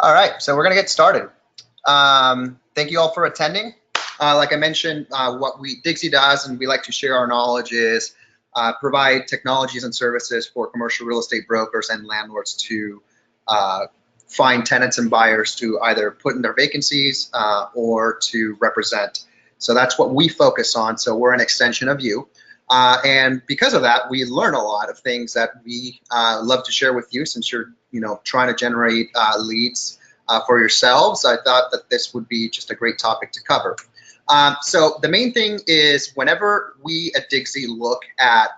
All right, so we're gonna get started. Thank you all for attending. Like I mentioned, what Digsy does, and we like to share our knowledge, is provide technologies and services for commercial real estate brokers and landlords to find tenants and buyers to either put in their vacancies or to represent. So that's what we focus on. So we're an extension of you. And because of that, we learn a lot of things that we love to share with you. Since you're, trying to generate leads for yourselves, I thought that this would be just a great topic to cover. So the main thing is, whenever we at Digsy look at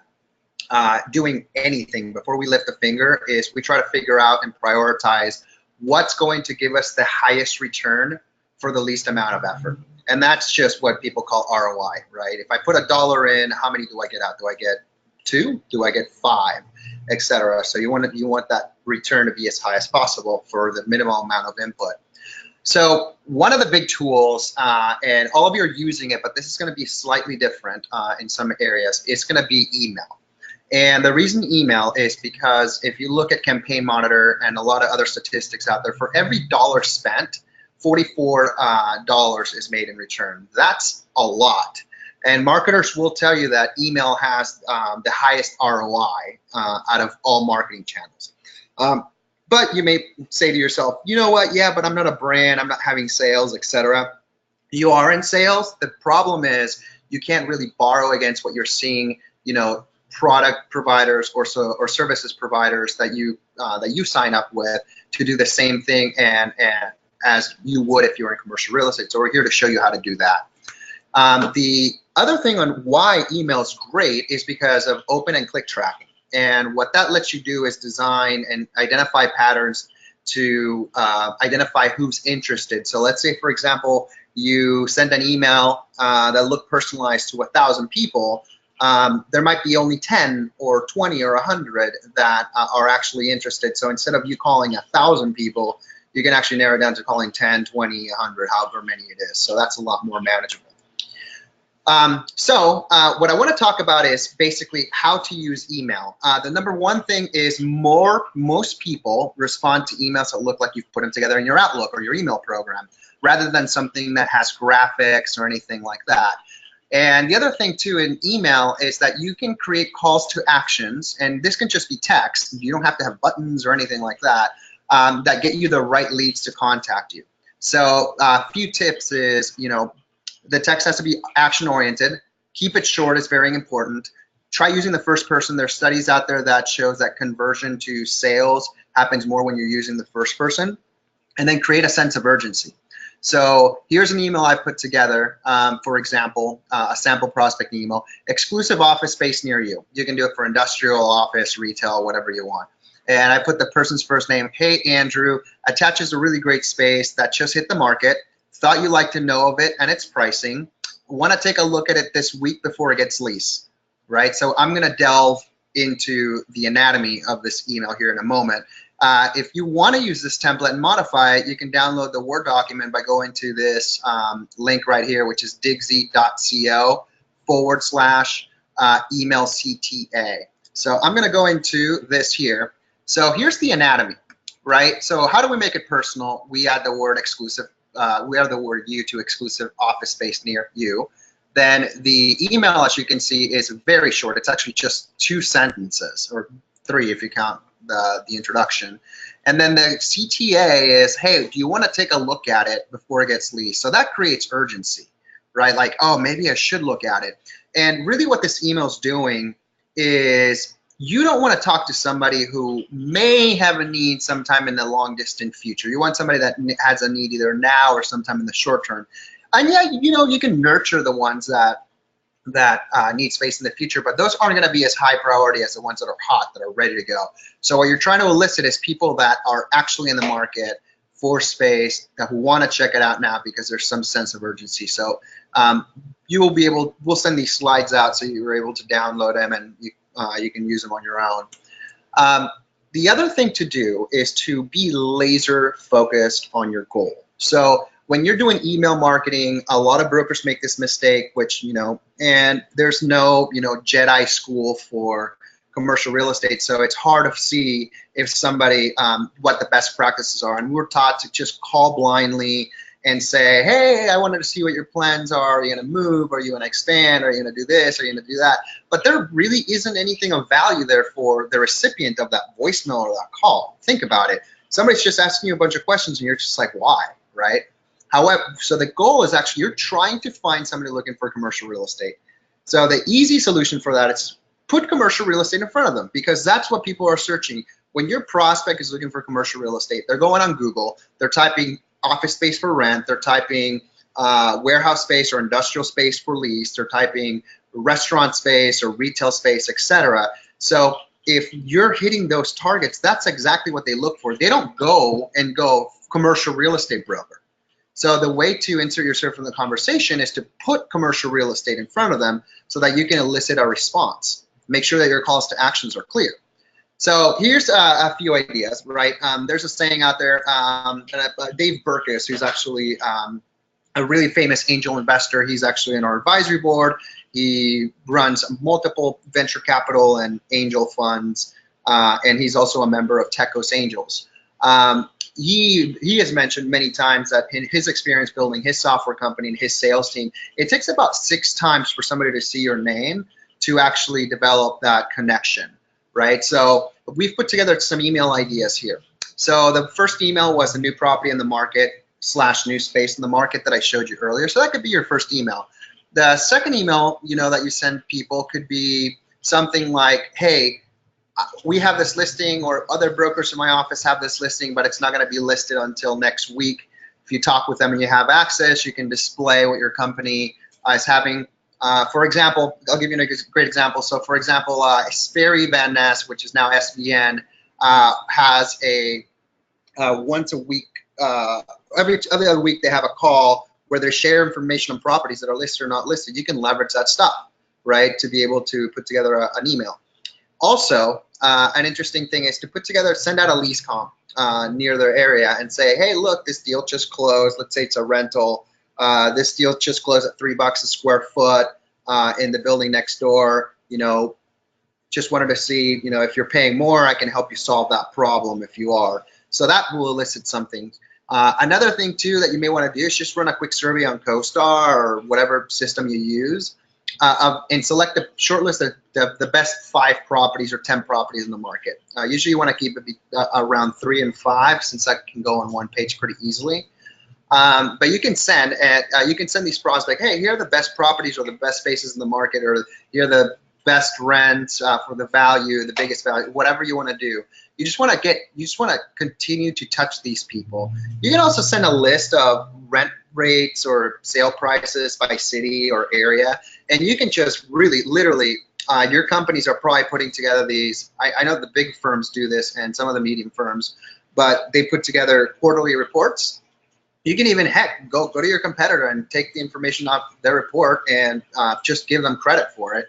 doing anything before we lift a finger, is we try to figure out and prioritize what's going to give us the highest return for the least amount of effort. And that's just what people call ROI, right? If I put $1 in, how many do I get out? Do I get 2? Do I get 5, etc.? So you want that return to be as high as possible for the minimal amount of input. So one of the big tools, and all of you are using it, but this is going to be slightly different in some areas, is going to be email. And the reason email is because if you look at Campaign Monitor and a lot of other statistics out there, for every dollar spent, $44 is made in return. That's a lot. And marketers will tell you that email has the highest ROI out of all marketing channels. But you may say to yourself, you know what, yeah, but I'm not a brand, I'm not having sales, etc. You are in sales. The problem is you can't really borrow against what you're seeing, product providers or services providers that you sign up with to do the same thing and as you would if you were in commercial real estate. So we're here to show you how to do that. The other thing on why email is great is because of open and click tracking. And what that lets you do is design and identify patterns to identify who's interested. So let's say, for example, you send an email that looked personalized to 1,000 people. There might be only 10 or 20 or 100 that are actually interested. So instead of you calling 1,000 people, you can actually narrow it down to calling 10, 20, 100, however many it is. So that's a lot more manageable. What I want to talk about is basically how to use email. The number one thing is most people respond to emails that look like you've put them together in your Outlook or your email program, rather than something that has graphics or anything like that. And the other thing too in email is that you can create calls to actions, and this can just be text. You don't have to have buttons or anything like that, that get you the right leads to contact you. So a few tips is, the text has to be action oriented. Keep it short, is very important. Try using the first person. There's studies out there that shows that conversion to sales happens more when you're using the first person. And then create a sense of urgency. So here's an email I've put together, for example, a sample prospect email, exclusive office space near you. You can do it for industrial, office, retail, whatever you want. And I put the person's first name. Hey, Andrew, attaches a really great space that just hit the market. Thought you'd like to know of it and its pricing. Want to take a look at it this week before it gets leased, right? So I'm going to delve into the anatomy of this email here in a moment. If you want to use this template and modify it, you can download the Word document by going to this link right here, which is digsy.co/email CTA. So I'm going to go into this here. So here's the anatomy, right? So how do we make it personal? We add the word exclusive. We add the word you to exclusive office space near you. Then the email, as you can see, is very short. It's actually just 2 sentences, or 3 if you count the introduction. And then the CTA is, hey, do you want to take a look at it before it gets leased? So that creates urgency, right? Like, oh, maybe I should look at it. And really what this email is doing is, you don't want to talk to somebody who may have a need sometime in the long distant future. You want somebody that has a need either now or sometime in the short term. And yeah, you can nurture the ones that need space in the future, but those aren't going to be as high priority as the ones that are hot, that are ready to go. So what you're trying to elicit is people that are actually in the market for space, who want to check it out now because there's some sense of urgency. So we'll send these slides out so you're able to download them, and you can use them on your own. The other thing to do is to be laser focused on your goal. So when you're doing email marketing, a lot of brokers make this mistake, which, and there's no, Jedi school for commercial real estate, so it's hard to see if somebody what the best practices are. And we're taught to just call blindly and say, hey, I wanted to see what your plans are. Are you going to move? Are you going to expand? Are you going to do this? Are you going to do that? But there really isn't anything of value there for the recipient of that voicemail or that call. Think about it. Somebody's just asking you a bunch of questions and you're just like, why, right? However, so the goal is actually you're trying to find somebody looking for commercial real estate. So the easy solution for that is put commercial real estate in front of them, because that's what people are searching. When your prospect is looking for commercial real estate, they're going on Google, they're typing office space for rent, they're typing warehouse space or industrial space for lease, they're typing restaurant space or retail space, etc. So if you're hitting those targets, that's exactly what they look for. They don't go commercial real estate broker. So the way to insert yourself in the conversation is to put commercial real estate in front of them so that you can elicit a response. Make sure that your calls to actions are clear. So here's a few ideas, right? There's a saying out there, Dave Burkus, who's actually a really famous angel investor. He's actually in our advisory board. He runs multiple venture capital and angel funds, and he's also a member of Techos Angels. He has mentioned many times that in his experience building his software company and his sales team, it takes about 6 times for somebody to see your name to actually develop that connection. Right, so we've put together some email ideas here. So the first email was a new property in the market / new space in the market that I showed you earlier. So that could be your first email. The second email, that you send people could be something like, hey, we have this listing, or other brokers in my office have this listing, but it's not going to be listed until next week. If you talk with them and you have access, you can display what your company is having. For example, I'll give you a great example. So for example, Sperry Van Ness, which is now SVN, has a once a week, every other week they have a call where they share information on properties that are listed or not listed. You can leverage that stuff, right, to be able to put together an email. Also, an interesting thing is to send out a lease comp near their area and say, hey, look, this deal just closed. Let's say it's a rental. This deal just closed at $3 a square foot in the building next door. Just wanted to see, if you're paying more, I can help you solve that problem if you are. So that will elicit something. Another thing too that you may want to do is just run a quick survey on CoStar or whatever system you use, and select a short list of the best 5 properties or 10 properties in the market. Usually you want to keep it around 3 and 5, since that can go on one page pretty easily. But you can send these prospects, hey, here are the best properties or the best spaces in the market, or here are the best rents for the value, the biggest value, whatever you want to do. You just want to continue to touch these people. You can also send a list of rent rates or sale prices by city or area, and you can just really, literally, your companies are probably putting together these. I know the big firms do this and some of the medium firms, but they put together quarterly reports. You can even, heck, go to your competitor and take the information off their report and just give them credit for it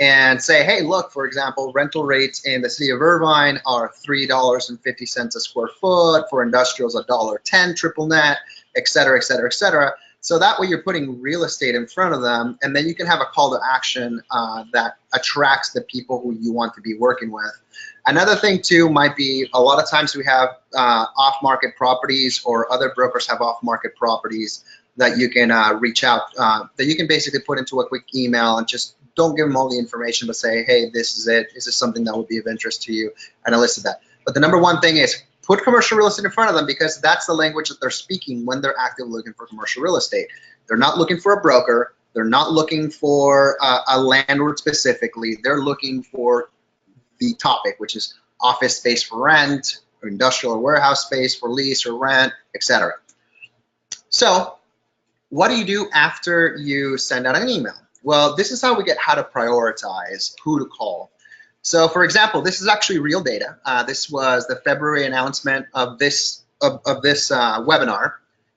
and say, hey, look, for example, rental rates in the city of Irvine are $3.50 a square foot. For industrials, $1.10 triple net, et cetera, et cetera, et cetera. So that way you're putting real estate in front of them, and then you can have a call to action that attracts the people who you want to be working with. Another thing too might be, a lot of times we have off-market properties, or other brokers have off-market properties that you can reach out, that you can basically put into a quick email, and just don't give them all the information, but say, hey, this is it. Is this something that would be of interest to you? And elicit that. But the number one thing is put commercial real estate in front of them, because that's the language that they're speaking when they're actively looking for commercial real estate. They're not looking for a broker. They're not looking for a landlord specifically. They're looking for the topic, which is office space for rent, or industrial or warehouse space for lease or rent, etc. So what do you do after you send out an email? Well, this is how we get how to prioritize who to call. So for example, this is actually real data. This was the February announcement of this webinar.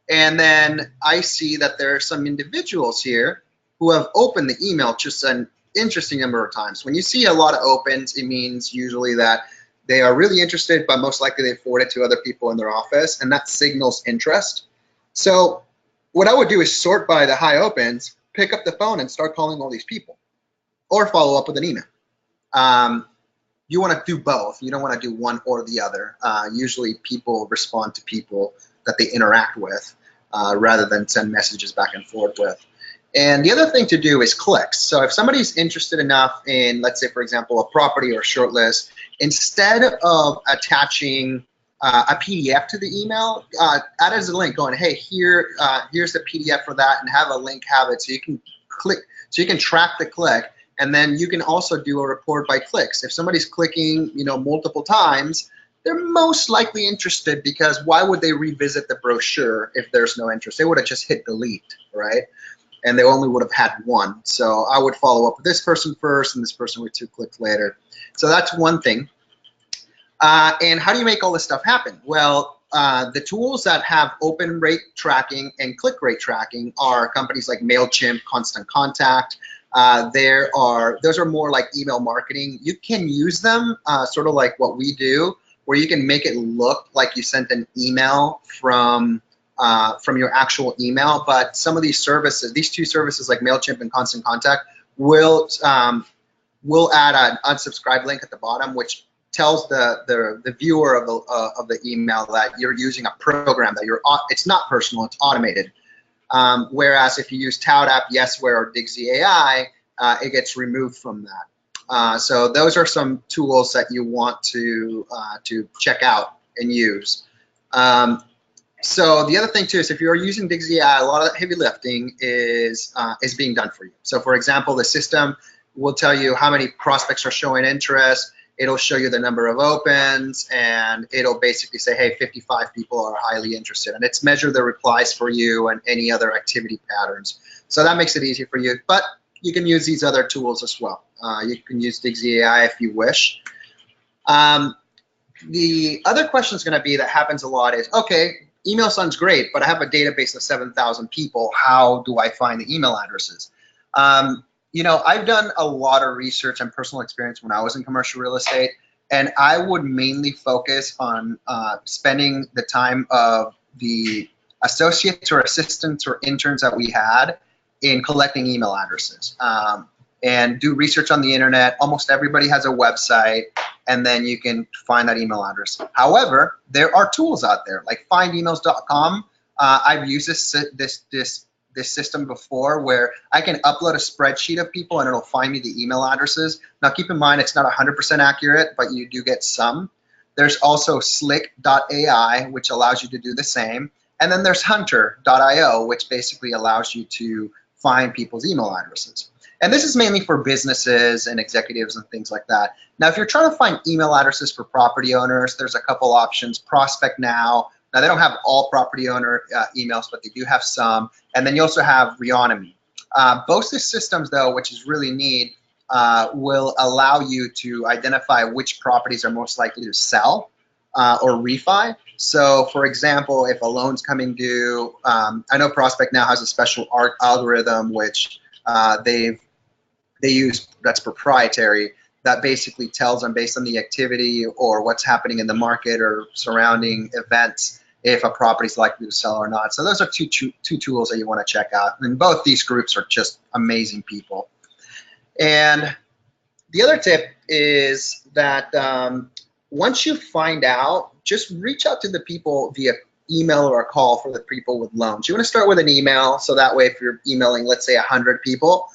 And then I see that there are some individuals here who have opened the email just an interesting number of times. When you see a lot of opens, it means usually that they are really interested, but most likely they forward it to other people in their office, and that signals interest. So what I would do is sort by the high opens, pick up the phone and start calling all these people, or follow up with an email. you want to do both. You don't want to do one or the other. Usually people respond to people that they interact with rather than send messages back and forth with. And the other thing to do is clicks. So if somebody's interested enough in, let's say, for example, a property or a short list, instead of attaching a PDF to the email, add as a link going, hey, here's the PDF for that, and have a link, have it, so you can click, so you can track the click, and then you can also do a report by clicks. If somebody's clicking, multiple times, they're most likely interested, because why would they revisit the brochure if there's no interest? They would have just hit delete, right? And they only would have had one. So I would follow up with this person first and this person with 2 clicks later. So that's one thing. And how do you make all this stuff happen? Well, the tools that have open rate tracking and click rate tracking are companies like MailChimp, Constant Contact. Those are more like email marketing. You can use them sort of like what we do, where you can make it look like you sent an email from your actual email. But some of these services, these 2 services like MailChimp and Constant Contact, will add an unsubscribe link at the bottom, which tells the viewer of the email that you're using a program that it's not personal, it's automated. Whereas if you use ToutApp, Yesware, or Digsy AI, it gets removed from that. So those are some tools that you want to check out and use. So the other thing too is if you're using Digsy AI, a lot of that heavy lifting is being done for you. So for example, the system will tell you how many prospects are showing interest. It'll show you the number of opens, and it'll basically say, hey, 55 people are highly interested. And it's measure the replies for you and any other activity patterns. So that makes it easy for you. But you can use these other tools as well. You can use Digsy AI if you wish. The other question is going to be that happens a lot is, okay, email sounds great, but I have a database of 7,000 people. How do I find the email addresses? I've done a lot of research and personal experience when I was in commercial real estate, and I would mainly focus on spending the time of the associates or assistants or interns that we had in collecting email addresses and do research on the internet. Almost everybody has a website, and then you can find that email address. However, there are tools out there like findemails.com. I've used this system before, where I can upload a spreadsheet of people and it'll find me the email addresses. Now keep in mind, it's not 100% accurate, but you do get some. There's also slick.ai, which allows you to do the same. And then there's hunter.io, which basically allows you to find people's email addresses. And this is mainly for businesses and executives and things like that. Now, if you're trying to find email addresses for property owners, there's a couple options. Prospect Now. Now, they don't have all property owner emails, but they do have some. And then you also have Reonomy. Both the systems, though, which is really neat, will allow you to identify which properties are most likely to sell or refi. So, for example, if a loan's coming due, I know Prospect Now has a special algorithm which they use that's proprietary, that basically tells them based on the activity or what's happening in the market or surrounding events if a property is likely to sell or not. So those are two tools that you want to check out. And both these groups are just amazing people. And the other tip is that once you find out, just reach out to the people via email or a call for the people with loans. You want to start with an email, so that way if you're emailing, let's say 100 people,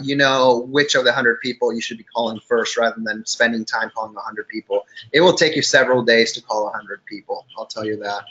you know which of the 100 people you should be calling first rather than spending time calling 100 people. It will take you several days to call 100 people, I'll tell you that.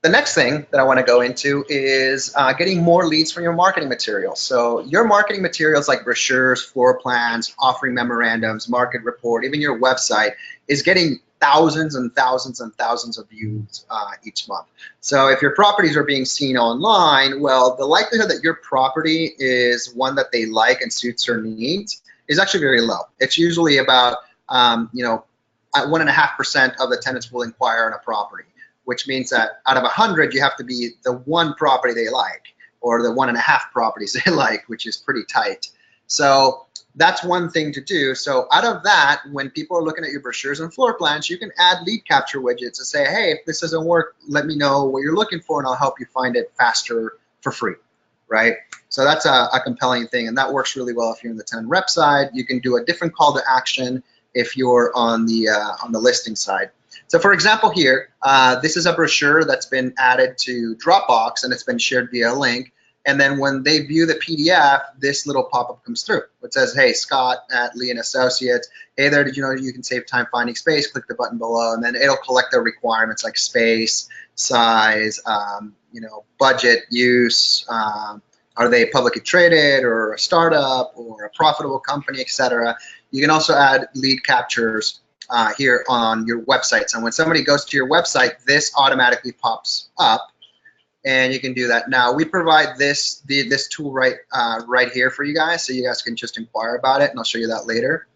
The next thing that I want to go into is getting more leads from your marketing materials. So your marketing materials like brochures, floor plans, offering memorandums, market report, even your website is getting thousands and thousands and thousands of views each month. So if your properties are being seen online, well, the likelihood that your property is one that they like and suits their needs is actually very low. It's usually about 1.5% of the tenants will inquire on a property, which means that out of 100, you have to be the one property they like, or the 1.5 properties they like, which is pretty tight. So that's one thing to do. So out of that, when people are looking at your brochures and floor plans, you can add lead capture widgets to say, hey, if this doesn't work, let me know what you're looking for and I'll help you find it faster for free, right? So So that's a compelling thing, and that works really well if you're in the tenant rep side. You can do a different call to action if you're on the listing side. So for example here, this is a brochure that's been added to Dropbox and it's been shared via a link. And then when they view the PDF, this little pop-up comes through. It says, hey, Scott at Lee & Associates. Hey there, did you know you can save time finding space? Click the button below, and then it'll collect their requirements like space, size, budget, use, are they publicly traded or a startup or a profitable company, etc. You can also add lead captures here on your website. So when somebody goes to your website, this automatically pops up. And you can do that. Now we provide this tool right here for you guys, so you guys can just inquire about it, and I'll show you that later.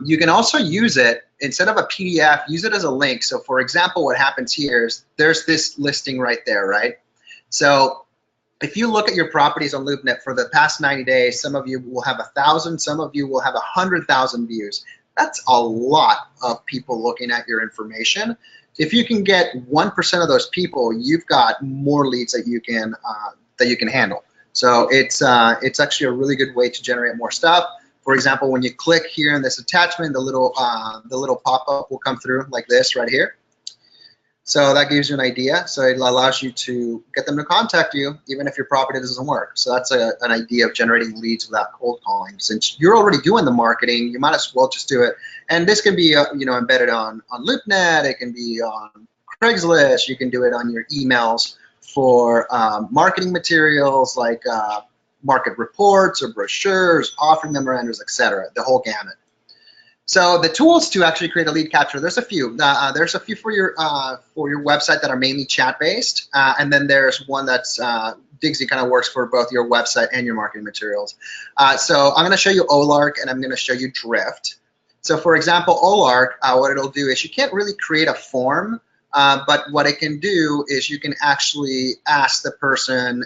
You can also use it instead of a PDF. Use it as a link. So for example, what happens here is there's this listing right there, right? So if you look at your properties on LoopNet for the past 90 days, some of you will have 1,000, some of you will have 100,000 views. That's a lot of people looking at your information. If you can get 1% of those people, you've got more leads that you can handle. So it's actually a really good way to generate more stuff. For example, when you click here in this attachment, the little pop-up will come through like this right here. So that gives you an idea. So it allows you to get them to contact you even if your property doesn't work. So that's an idea of generating leads without cold calling. Since you're already doing the marketing, you might as well just do it. And this can be embedded on LoopNet. It can be on Craigslist. You can do it on your emails for marketing materials like market reports or brochures, offering memorandums, etc. The whole gamut. So the tools to actually create a lead capture, there's a few. There's a few for your website that are mainly chat-based, and then there's one that's Digsy kind of works for both your website and your marketing materials. So I'm going to show you Olark, and I'm going to show you Drift. So for example, Olark, what it'll do is you can't really create a form, but what it can do is you can actually ask the person,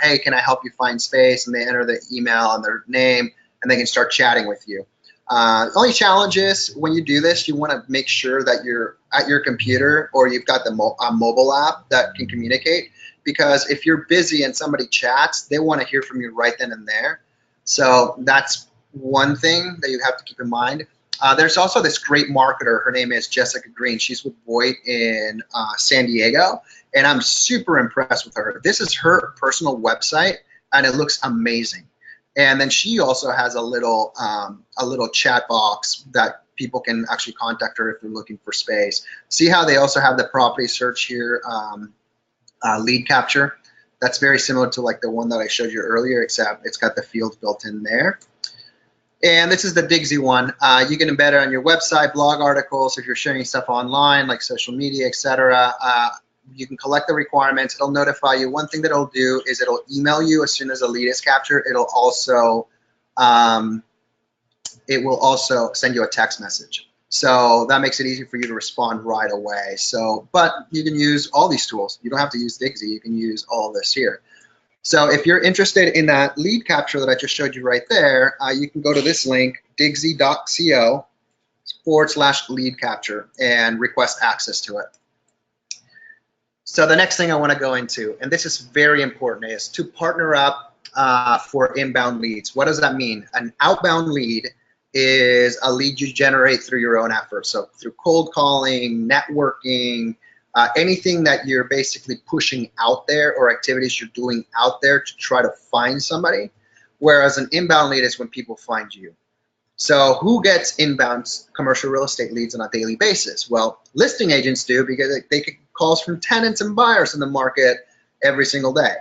hey, can I help you find space? And they enter the email and their name, and they can start chatting with you. The only challenge is when you do this, you want to make sure that you're at your computer or you've got the mobile app that can communicate, because if you're busy and somebody chats, they want to hear from you right then and there. So that's one thing that you have to keep in mind. There's also this great marketer. Her name is Jessica Green. She's with Voight in San Diego, and I'm super impressed with her. This is her personal website, and it looks amazing. And then she also has a little chat box that people can actually contact her if they're looking for space. See how they also have the property search here, lead capture. That's very similar to like the one that I showed you earlier, except it's got the fields built in there. And this is the Digsy one. You can embed it on your website, blog articles, if you're sharing stuff online like social media, etc. You can collect the requirements. It'll notify you. One thing that it'll do is it'll email you as soon as a lead is captured. It'll also send you a text message. So that makes it easy for you to respond right away. So, but you can use all these tools. You don't have to use Digsy. You can use all of this here. So if you're interested in that lead capture that I just showed you right there, you can go to this link, digsy.co/lead capture, and request access to it. So the next thing I want to go into, and this is very important, is to partner up for inbound leads. What does that mean? An outbound lead is a lead you generate through your own efforts. So through cold calling, networking, anything that you're basically pushing out there or activities you're doing out there to try to find somebody. Whereas an inbound lead is when people find you. So who gets inbound commercial real estate leads on a daily basis? Well, listing agents do, because they get calls from tenants and buyers in the market every single day.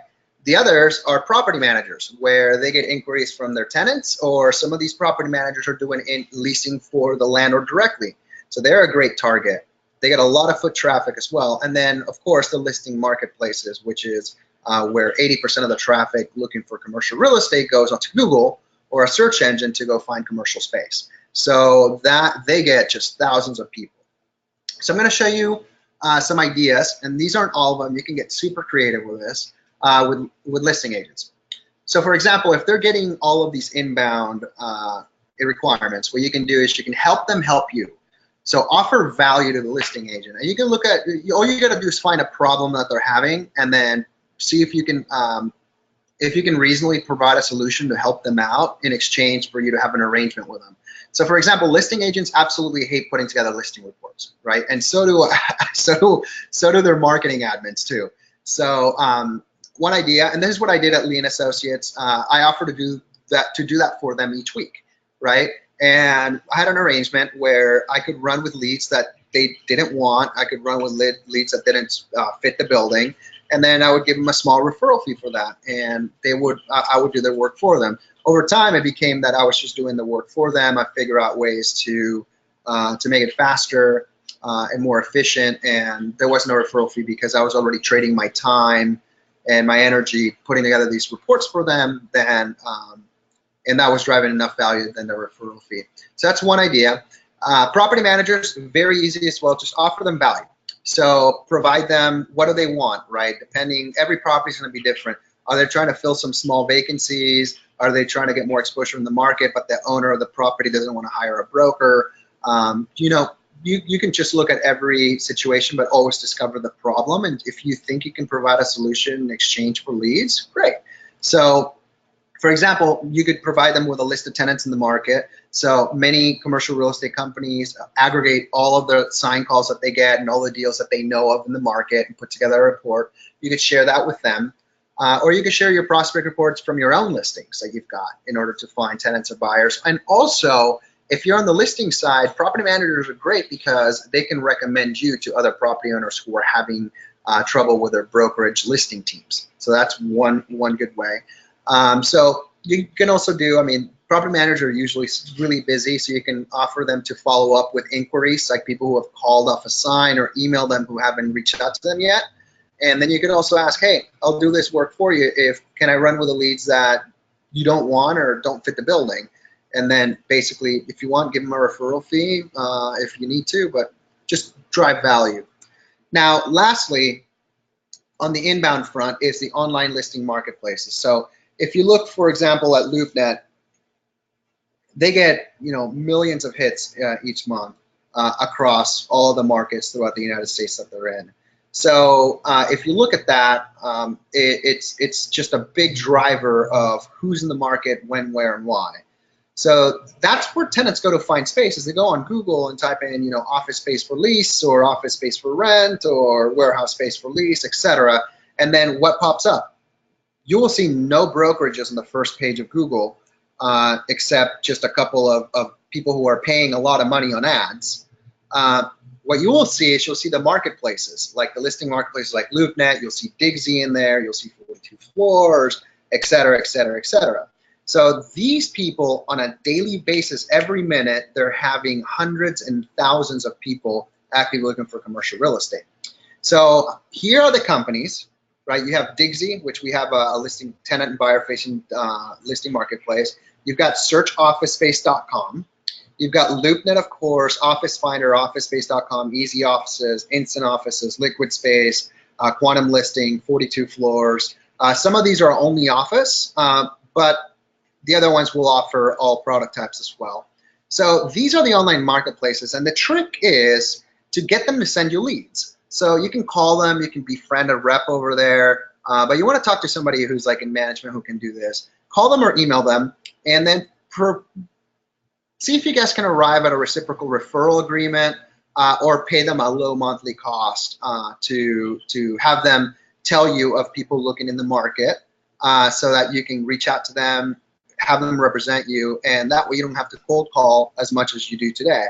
The others are property managers, where they get inquiries from their tenants, or some of these property managers are doing leasing for the landlord directly. So they're a great target. They get a lot of foot traffic as well. And then, of course, the listing marketplaces, which is where 80% of the traffic looking for commercial real estate goes onto Google or a search engine to go find commercial space. So that they get just thousands of people. So I'm going to show you some ideas, and these aren't all of them. You can get super creative with this with listing agents. So for example, if they're getting all of these inbound requirements, what you can do is you can help them help you. So offer value to the listing agent. And you can look at, all you got to do is find a problem that they're having, and then see if you can if you can reasonably provide a solution to help them out in exchange for you to have an arrangement with them. So for example, listing agents absolutely hate putting together listing reports, right? And so do so do their marketing admins too. So one idea, and this is what I did at Lee and Associates, I offer to do that for them each week, right? And I had an arrangement where I could run with leads that they didn't want. I could run with leads that didn't fit the building, and then I would give them a small referral fee for that, and I would do their work for them. Over time, it became that I was just doing the work for them. I figure out ways to make it faster and more efficient, and there was no referral fee because I was already trading my time and my energy putting together these reports for them. And that was driving enough value than the referral fee. So that's one idea. Property managers, very easy as well. Just offer them value. So provide them, what do they want, right? Depending, every property is going to be different. Are they trying to fill some small vacancies? Are they trying to get more exposure in the market, but the owner of the property doesn't want to hire a broker? You know, you can just look at every situation, but always discover the problem. And if you think you can provide a solution in exchange for leads, great. So for example, you could provide them with a list of tenants in the market. So many commercial real estate companies aggregate all of the sign calls that they get and all the deals that they know of in the market and put together a report. You could share that with them. Or you could share your prospect reports from your own listings that you've got in order to find tenants or buyers. And also, if you're on the listing side, property managers are great because they can recommend you to other property owners who are having trouble with their brokerage listing teams. So that's one good way. So you can also do, I mean, property managers are usually really busy, so you can offer them to follow up with inquiries, like people who have called off a sign, or email them who haven't reached out to them yet. And then you can also ask, hey, I'll do this work for you. Can I run with the leads that you don't want or don't fit the building? And then basically, if you want, give them a referral fee if you need to, but just drive value. Now, lastly, on the inbound front is the online listing marketplaces. So if you look, for example, at LoopNet, they get millions of hits each month across all of the markets throughout the United States that they're in. So if you look at that, it's just a big driver of who's in the market, when, where, and why. So that's where tenants go to find space. Is they go on Google and type in, office space for lease, or office space for rent, or warehouse space for lease, etc. And then what pops up? You will see no brokerages on the first page of Google, except just a couple of people who are paying a lot of money on ads. What you will see is you'll see the marketplaces, like the listing marketplaces like LoopNet. You'll see Digsy in there. You'll see 42 Floors, et cetera, et cetera, et cetera. So these people, on a daily basis, every minute, they're having hundreds and thousands of people actively looking for commercial real estate. So here are the companies, right? You have Digsy, which we have a listing tenant and buyer facing listing marketplace. You've got searchofficespace.com. You've got LoopNet, of course, Office Finder, OfficeSpace.com, Easy Offices, Instant Offices, Liquid Space, Quantum Listing, 42 Floors. Some of these are only office, but the other ones will offer all product types as well. So these are the online marketplaces, and the trick is to get them to send you leads. So you can call them, you can befriend a rep over there, but you want to talk to somebody who's like in management who can do this. Call them or email them, and then see if you guys can arrive at a reciprocal referral agreement, or pay them a low monthly cost to have them tell you of people looking in the market, so that you can reach out to them, have them represent you, and that way you don't have to cold call as much as you do today.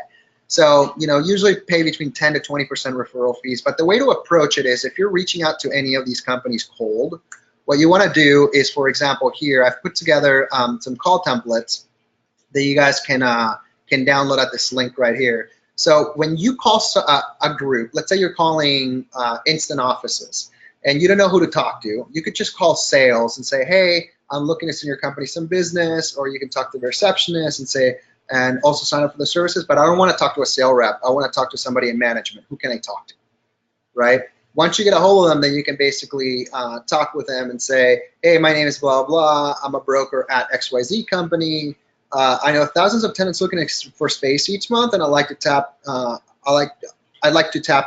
So, usually pay between 10 to 20% referral fees, but the way to approach it is, if you're reaching out to any of these companies cold, what you want to do is, for example, here I've put together some call templates that you guys can download at this link right here. So when you call a group, let's say you're calling Instant Offices, and you don't know who to talk to, you could just call sales and say, hey, I'm looking to send your company some business, or you can talk to the receptionist and say, and also sign up for the services, but I don't want to talk to a sales rep. I want to talk to somebody in management. Who can I talk to, right? Once you get a hold of them, then you can basically talk with them and say, hey, my name is blah, blah. I'm a broker at XYZ company. I know thousands of tenants looking for space each month, and I'd like to tap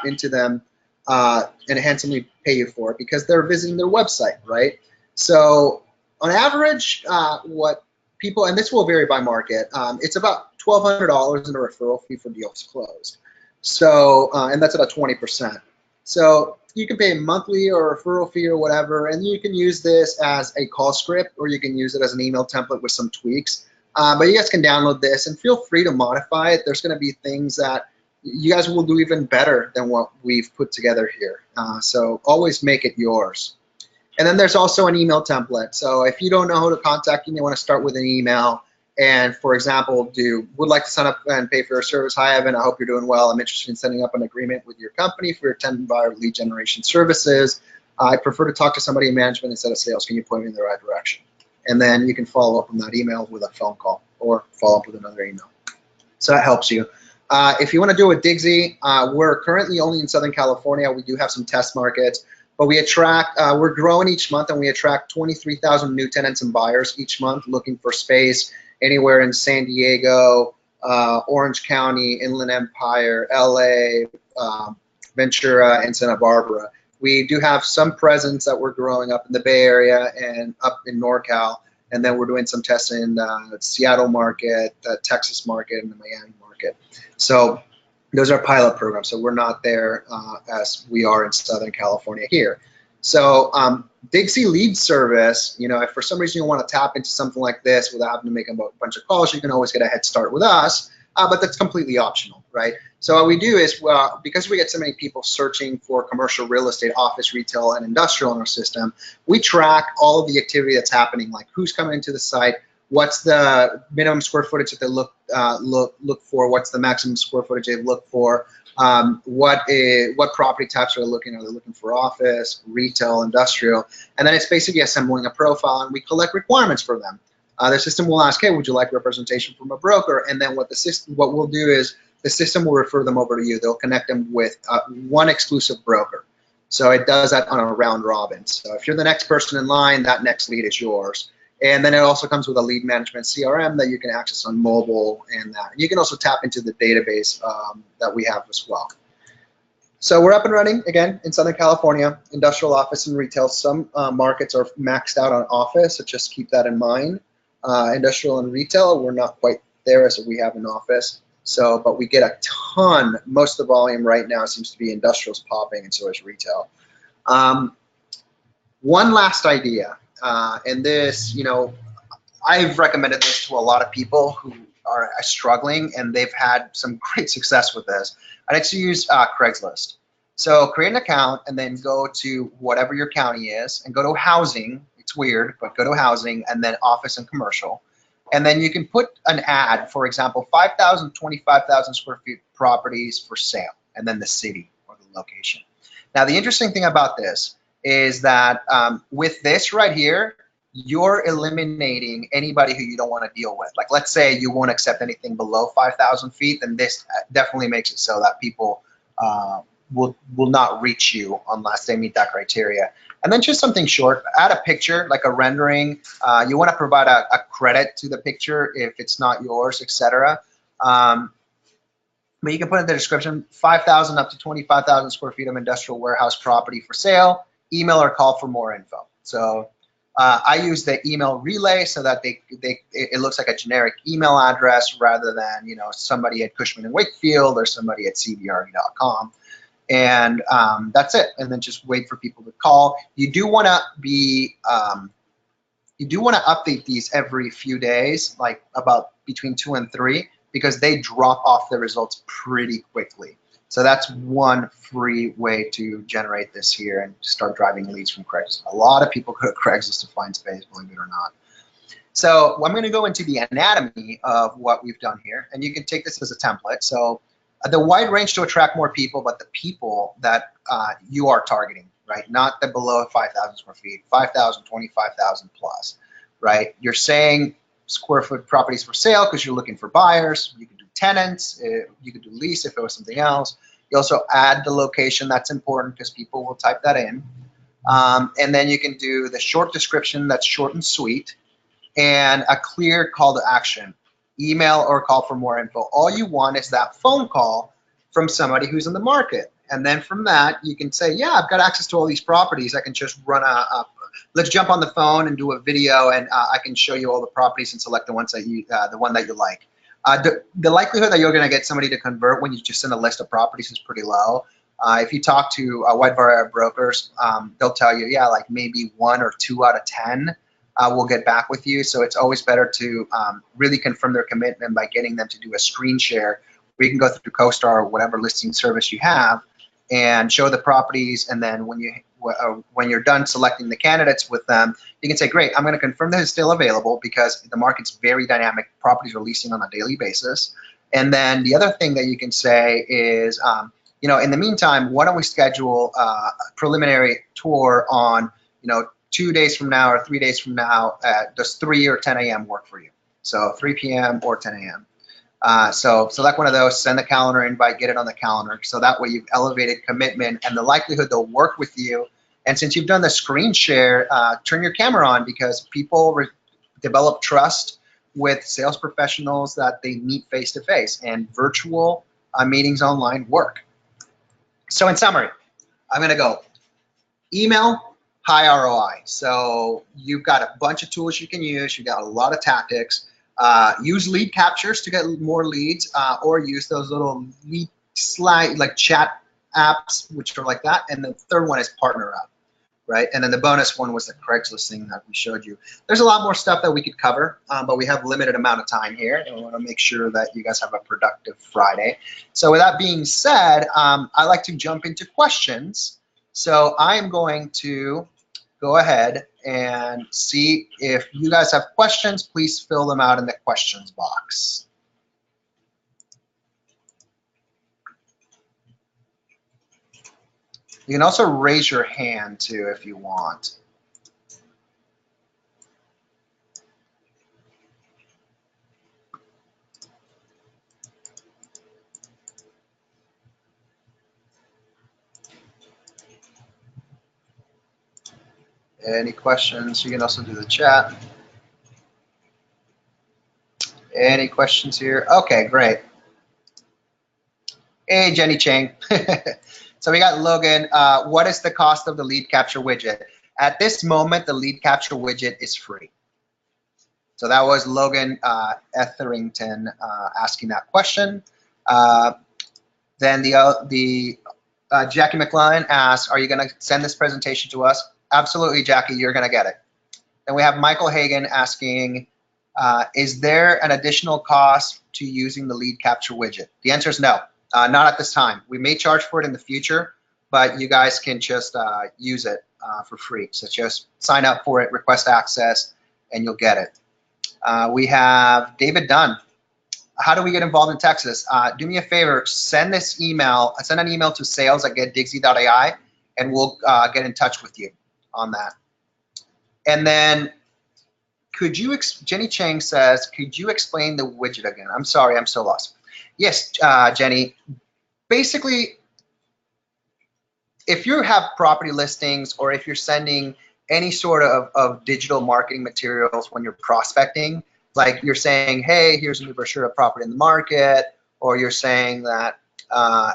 into them and handsomely pay you for it because they're visiting their website, right? So on average, what people, and this will vary by market, it's about $1,200 in a referral fee for deals closed. So, and that's at a 20%. So you can pay monthly or referral fee or whatever, and you can use this as a call script, or you can use it as an email template with some tweaks. But you guys can download this and feel free to modify it. There's going to be things that you guys will do even better than what we've put together here. So always make it yours. And then there's also an email template. So if you don't know who to contact, you may want to start with an email. And for example, would like to sign up and pay for your service. Hi, Evan, I hope you're doing well. I'm interested in setting up an agreement with your company for your 10-buyer lead generation services. I prefer to talk to somebody in management instead of sales. Can you point me in the right direction? And then you can follow up on that email with a phone call or follow up with another email. So that helps you. If you want to do it with Digsy, we're currently only in Southern California. We do have some test markets, but we attract, we're growing each month, and we attract 23,000 new tenants and buyers each month looking for space anywhere in San Diego, Orange County, Inland Empire, LA, Ventura, and Santa Barbara. We do have some presence that we're growing up in the Bay Area and up in NorCal, and then we're doing some tests in the Seattle market, the Texas market, and the Miami market. So those are pilot programs, so we're not there as we are in Southern California here. So Digsy lead service, you know, if for some reason you want to tap into something like this without having to make a bunch of calls, you can always get a head start with us, but that's completely optional, right? So what we do is, because we get so many people searching for commercial real estate, office, retail, and industrial in our system, we track all of the activity that's happening, like who's coming into the site, what's the minimum square footage that they look for, what's the maximum square footage they look for, what property types are they looking? Are they looking for office, retail, industrial? And then it's basically assembling a profile, and we collect requirements for them. The system will ask, hey, would you like representation from a broker? And then what we'll do is the system will refer them over to you. They'll connect them with one exclusive broker. So it does that on a round robin. So if you're the next person in line, that next lead is yours. And then it also comes with a lead management CRM that you can access on mobile, and that. You can also tap into the database that we have as well. So we're up and running again in Southern California, industrial, office, and retail. Some markets are maxed out on office, so just keep that in mind. Industrial and retail, we're not quite there as we have an office. So, but we get a ton. Most of the volume right now seems to be industrials popping, and so is retail. One last idea. And this, you know, I've recommended this to a lot of people who are struggling, and they've had some great success with this. I like to use Craigslist. So create an account and then go to whatever your county is and go to housing. It's weird, but go to housing and then office and commercial. And then you can put an ad, for example, 5,000, 25,000 square feet properties for sale, and then the city or the location. Now, the interesting thing about this is that with this right here, you're eliminating anybody who you don't want to deal with. Like, let's say you won't accept anything below 5,000 feet, then this definitely makes it so that people will not reach you unless they meet that criteria. And then just something short, add a picture, like a rendering. You want to provide a credit to the picture if it's not yours, etc. But you can put in the description, 5,000 up to 25,000 square feet of industrial warehouse property for sale. Email or call for more info. So I use the email relay so that it looks like a generic email address rather than, you know, somebody at Cushman & Wakefield or somebody at cbre.com. And that's it. And then just wait for people to call. You do want to be, you do want to update these every few days, like about between 2 and 3, because they drop off the results pretty quickly. So that's one free way to generate this here and start driving leads from Craigslist. A lot of people go to Craigslist to find space, believe it or not. So I'm going to go into the anatomy of what we've done here, and you can take this as a template. So the wide range to attract more people, but the people that you are targeting, right? Not the below 5,000 square feet, 5,000, 25,000 plus, right? You're saying square foot properties for sale because you're looking for buyers. You can do tenants. You could do lease if it was something else. You also add the location. That's important because people will type that in. And then you can do the short description that's short and sweet, and a clear call to action. Email or call for more info. All you want is that phone call from somebody who's in the market. And then from that, you can say, yeah, I've got access to all these properties. I can just run let's jump on the phone and do a video, and I can show you all the properties and select the ones that the one that you like. The likelihood that you're going to get somebody to convert when you just send a list of properties is pretty low. If you talk to a wide variety of brokers, they'll tell you, yeah, like maybe 1 or 2 out of 10 will get back with you. So it's always better to really confirm their commitment by getting them to do a screen share where you can go through CoStar or whatever listing service you have and show the properties. And then when you're done selecting the candidates with them, you can say, great, I'm going to confirm that it's still available because the market's very dynamic. Properties are leasing on a daily basis. And then the other thing that you can say is, in the meantime, why don't we schedule a preliminary tour on, 2 days from now or 3 days from now, does 3 or 10 a.m. work for you? So 3 p.m. or 10 a.m. So select one of those, send the calendar invite, get it on the calendar. So that way you've elevated commitment and the likelihood they'll work with you. And since you've done the screen share, turn your camera on because people develop trust with sales professionals that they meet face to face, and virtual meetings online work. So in summary, I'm going to go email, high ROI. So you've got a bunch of tools you can use. You've got a lot of tactics. Use lead captures to get more leads, or use those little lead slide like chat apps, which are like that. And the third one is partner up, right? And then the bonus one was the Craigslist thing that we showed you. There's a lot more stuff that we could cover, but we have limited amount of time here, and we want to make sure that you guys have a productive Friday. So with that being said, I like to jump into questions. So I am going to go ahead and see if you guys have questions. Please fill them out in the questions box. You can also raise your hand too if you want. Any questions? You can also do the chat. Any questions here? Okay, great. Hey, Jenny Chang. So we got Logan. What is the cost of the lead capture widget? At this moment, the lead capture widget is free. So that was Logan Etherington asking that question. Then Jackie McLean asks, are you going to send this presentation to us? Absolutely, Jackie, you're going to get it. Then we have Michael Hagan asking, is there an additional cost to using the lead capture widget? The answer is no, not at this time. We may charge for it in the future, but you guys can just use it for free. So just sign up for it, request access, and you'll get it. We have David Dunn. How do we get involved in Texas? Do me a favor, send an email to sales@getdigsy.ai, and we'll get in touch with you on that. And then Jenny Chang says, could you explain the widget again? I'm sorry, I'm so lost. Yes, Jenny. Basically, if you have property listings or if you're sending any sort of digital marketing materials when you're prospecting, like you're saying, hey, here's a new brochure of property in the market, or you're saying that,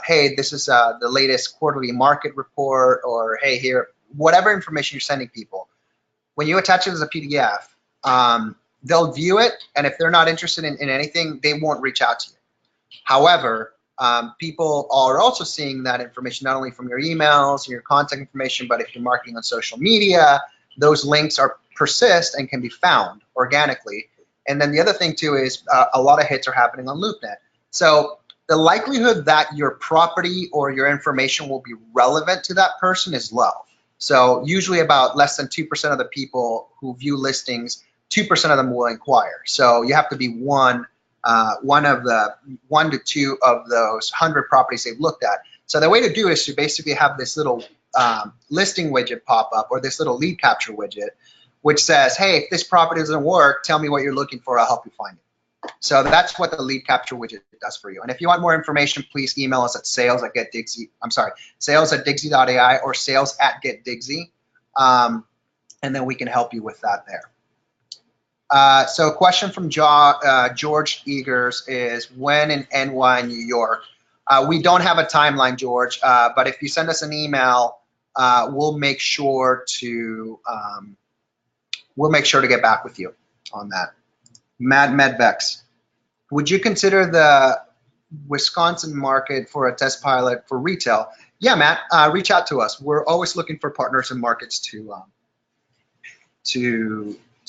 hey, this is the latest quarterly market report, or hey, here, whatever information you're sending people, when you attach it as a PDF, they'll view it, and if they're not interested in anything, they won't reach out to you. However, people are also seeing that information not only from your emails and your contact information, but if you're marketing on social media, those links persist and can be found organically. And then the other thing too is a lot of hits are happening on LoopNet. So the likelihood that your property or your information will be relevant to that person is low. So usually about less than 2% of the people who view listings, 2% of them will inquire. So you have to be one to two of those 100 properties they've looked at. So the way to do it is to basically have this little listing widget pop up, or this little lead capture widget, which says, hey, if this property doesn't work, tell me what you're looking for, I'll help you find it. So that's what the lead capture widget does for you. And if you want more information, please email us at sales@getdigsy.ai or sales@getdigsy, and then we can help you with that there. So a question from George Eagers is, when in NY, New York? We don't have a timeline, George, but if you send us an email we'll make sure to get back with you on that. Matt Medvex, would you consider the Wisconsin market for a test pilot for retail? Yeah, Matt, reach out to us. We're always looking for partners and markets to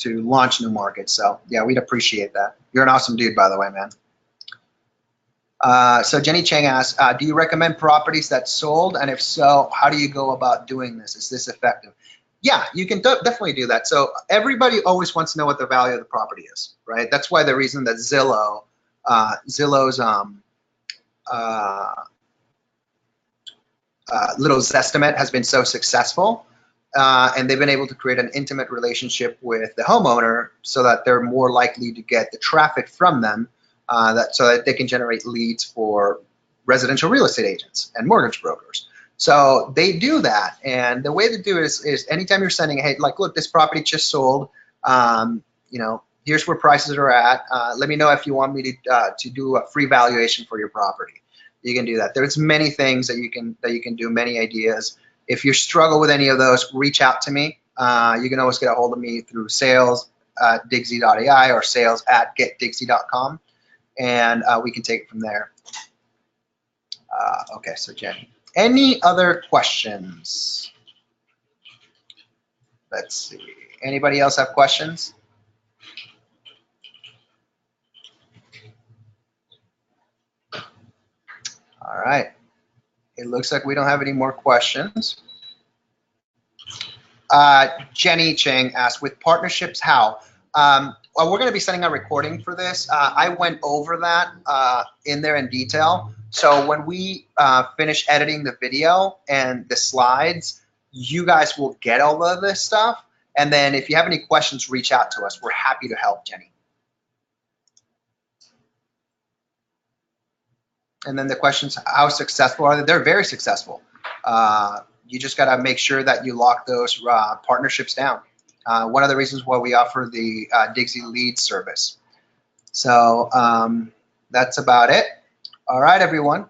launch new markets. So yeah, we'd appreciate that. You're an awesome dude, by the way, man. So Jenny Chang asks, do you recommend properties that sold? And if so, how do you go about doing this? Is this effective? Yeah, you can definitely do that. So everybody always wants to know what the value of the property is, right? That's why the reason that Zillow's little Zestimate has been so successful, and they've been able to create an intimate relationship with the homeowner so that they're more likely to get the traffic from them, so that they can generate leads for residential real estate agents and mortgage brokers. So they do that, and the way to do it is anytime you're sending, hey, like, look, this property just sold, you know, here's where prices are at. Let me know if you want me to do a free valuation for your property. You can do that. There's many things that you can do, many ideas. If you struggle with any of those, reach out to me. You can always get a hold of me through sales@digsy.ai or sales@getdigsy.com, and we can take it from there. Okay, so Jenny, any other questions? Let's see. Anybody else have questions? All right. It looks like we don't have any more questions. Jenny Chang asked, with partnerships, how? Well, we're going to be sending a recording for this. I went over that in there in detail. So when we finish editing the video and the slides, you guys will get all of this stuff. And then if you have any questions, reach out to us. We're happy to help, Jenny. And then the questions, how successful are they? They're very successful. You just got to make sure that you lock those partnerships down. One of the reasons why we offer the Digsy lead service. So that's about it. All right, everyone.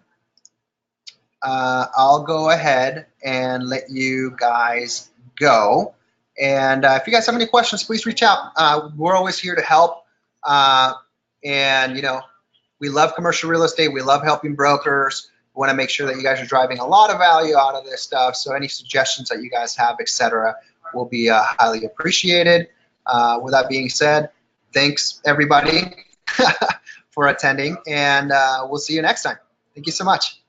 I'll go ahead and let you guys go. And if you guys have any questions, please reach out. We're always here to help. And, you know, we love commercial real estate. We love helping brokers. We want to make sure that you guys are driving a lot of value out of this stuff. So any suggestions that you guys have, etc., will be highly appreciated. With that being said, thanks everybody for attending, and we'll see you next time. Thank you so much.